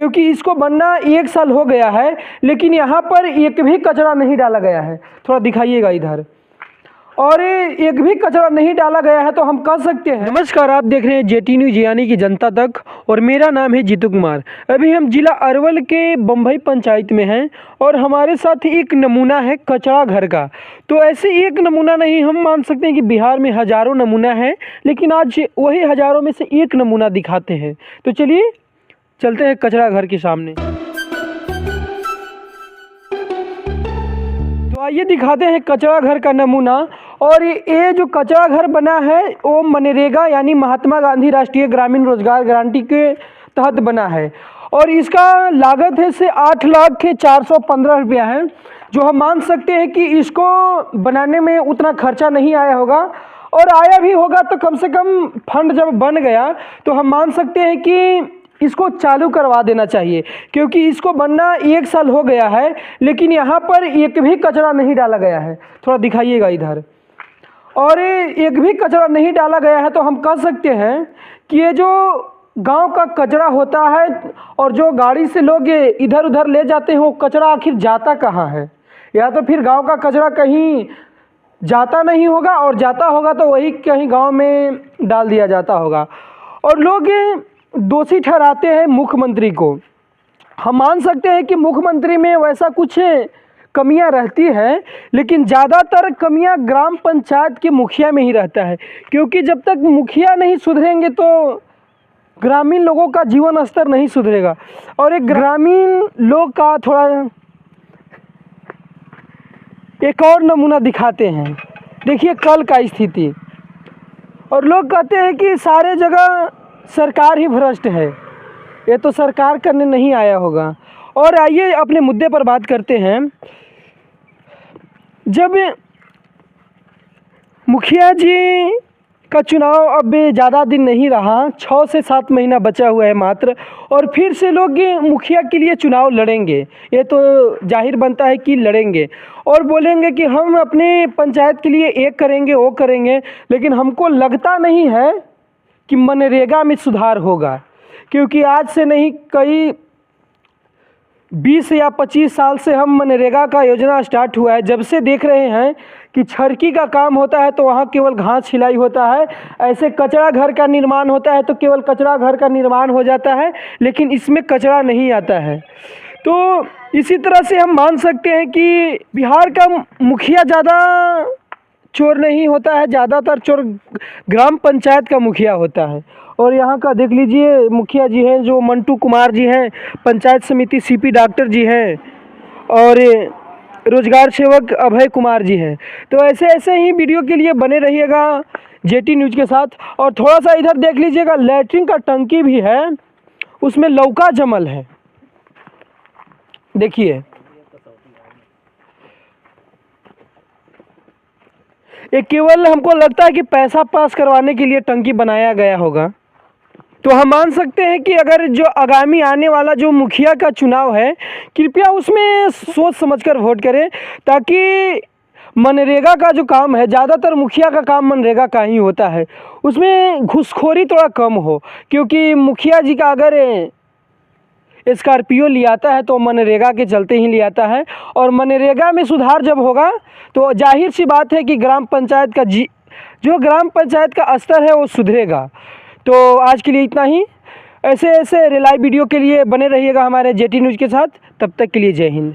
क्योंकि इसको बनना 1 साल हो गया है, लेकिन यहाँ पर एक भी कचरा नहीं डाला गया है। थोड़ा दिखाइएगा इधर, और एक भी कचरा नहीं डाला गया है, तो हम कह सकते हैं। नमस्कार, आप देख रहे हैं जेटी न्यूज यानी कि जनता तक, और मेरा नाम है जीतू कुमार। अभी हम जिला अरवल के बम्बई पंचायत में हैं, और हमारे साथ एक नमूना है कचरा घर का। तो ऐसे एक नमूना नहीं, हम मान सकते हैं कि बिहार में हज़ारों नमूना है, लेकिन आज वही हज़ारों में से एक नमूना दिखाते हैं। तो चलिए चलते हैं कचरा घर के सामने। तो आइए दिखाते हैं कचरा घर का नमूना। और ये जो कचरा घर बना है वो मनरेगा यानी महात्मा गांधी राष्ट्रीय ग्रामीण रोजगार गारंटी के तहत बना है, और इसका लागत है से 8,04,15 रुपया है, जो हम मान सकते हैं कि इसको बनाने में उतना खर्चा नहीं आया होगा, और आया भी होगा तो कम से कम फंड जब बन गया तो हम मान सकते हैं कि इसको चालू करवा देना चाहिए, क्योंकि इसको बनना 1 साल हो गया है, लेकिन यहाँ पर एक भी कचरा नहीं डाला गया है। थोड़ा दिखाइएगा इधर, और एक भी कचरा नहीं डाला गया है, तो हम कह सकते हैं कि ये जो गांव का कचरा होता है और जो गाड़ी से लोग इधर उधर ले जाते हैं, वो कचरा आखिर जाता कहाँ है? या तो फिर गांव का कचरा कहीं जाता नहीं होगा, और जाता होगा तो वही कहीं गांव में डाल दिया जाता होगा। और लोग दोषी ठहराते हैं मुख्यमंत्री को। हम मान सकते हैं कि मुख्यमंत्री में वैसा कुछ कमियां रहती हैं, लेकिन ज़्यादातर कमियां ग्राम पंचायत के मुखिया में ही रहता है, क्योंकि जब तक मुखिया नहीं सुधरेंगे तो ग्रामीण लोगों का जीवन स्तर नहीं सुधरेगा। और एक ग्रामीण लोग का थोड़ा एक और नमूना दिखाते हैं। देखिए कल का स्थिति, और लोग कहते हैं कि सारे जगह सरकार ही भ्रष्ट है, ये तो सरकार करने नहीं आया होगा। और आइए अपने मुद्दे पर बात करते हैं। जब मुखिया जी का चुनाव अब ज़्यादा दिन नहीं रहा, 6 से 7 महीना बचा हुआ है मात्र, और फिर से लोग मुखिया के लिए चुनाव लड़ेंगे, ये तो जाहिर बनता है कि लड़ेंगे, और बोलेंगे कि हम अपने पंचायत के लिए एक करेंगे वो करेंगे। लेकिन हमको लगता नहीं है कि मनरेगा में सुधार होगा, क्योंकि आज से नहीं कई 20 या 25 साल से हम मनरेगा का योजना स्टार्ट हुआ है, जब से देख रहे हैं कि छरकी का काम होता है तो वहाँ केवल घास छिलाई होता है, ऐसे कचरा घर का निर्माण होता है तो केवल कचरा घर का निर्माण हो जाता है, लेकिन इसमें कचरा नहीं आता है। तो इसी तरह से हम मान सकते हैं कि बिहार का मुखिया ज़्यादा चोर नहीं होता है, ज़्यादातर चोर ग्राम पंचायत का मुखिया होता है। और यहाँ का देख लीजिए मुखिया जी हैं जो मंटू कुमार जी हैं, पंचायत समिति सीपी डॉक्टर जी हैं, और रोजगार सेवक अभय कुमार जी हैं। तो ऐसे ऐसे ही वीडियो के लिए बने रहिएगा जेटी न्यूज़ के साथ। और थोड़ा सा इधर देख लीजिएगा, लैट्रिन का टंकी भी है, उसमें लौका जमल है, देखिए। ये केवल हमको लगता है कि पैसा पास करवाने के लिए टंकी बनाया गया होगा। तो हम मान सकते हैं कि अगर जो आगामी आने वाला जो मुखिया का चुनाव है, कृपया उसमें सोच समझकर वोट करें, ताकि मनरेगा का जो काम है, ज़्यादातर मुखिया का काम मनरेगा का ही होता है, उसमें घूसखोरी थोड़ा कम हो। क्योंकि मुखिया जी का अगर स्कॉर्पियो ले आता है तो मनरेगा के चलते ही ले आता है, और मनरेगा में सुधार जब होगा तो जाहिर सी बात है कि ग्राम पंचायत का जो ग्राम पंचायत का स्तर है वो सुधरेगा। तो आज के लिए इतना ही। ऐसे ऐसे रिलाइव वीडियो के लिए बने रहिएगा हमारे जेटी न्यूज़ के साथ। तब तक के लिए जय हिंद।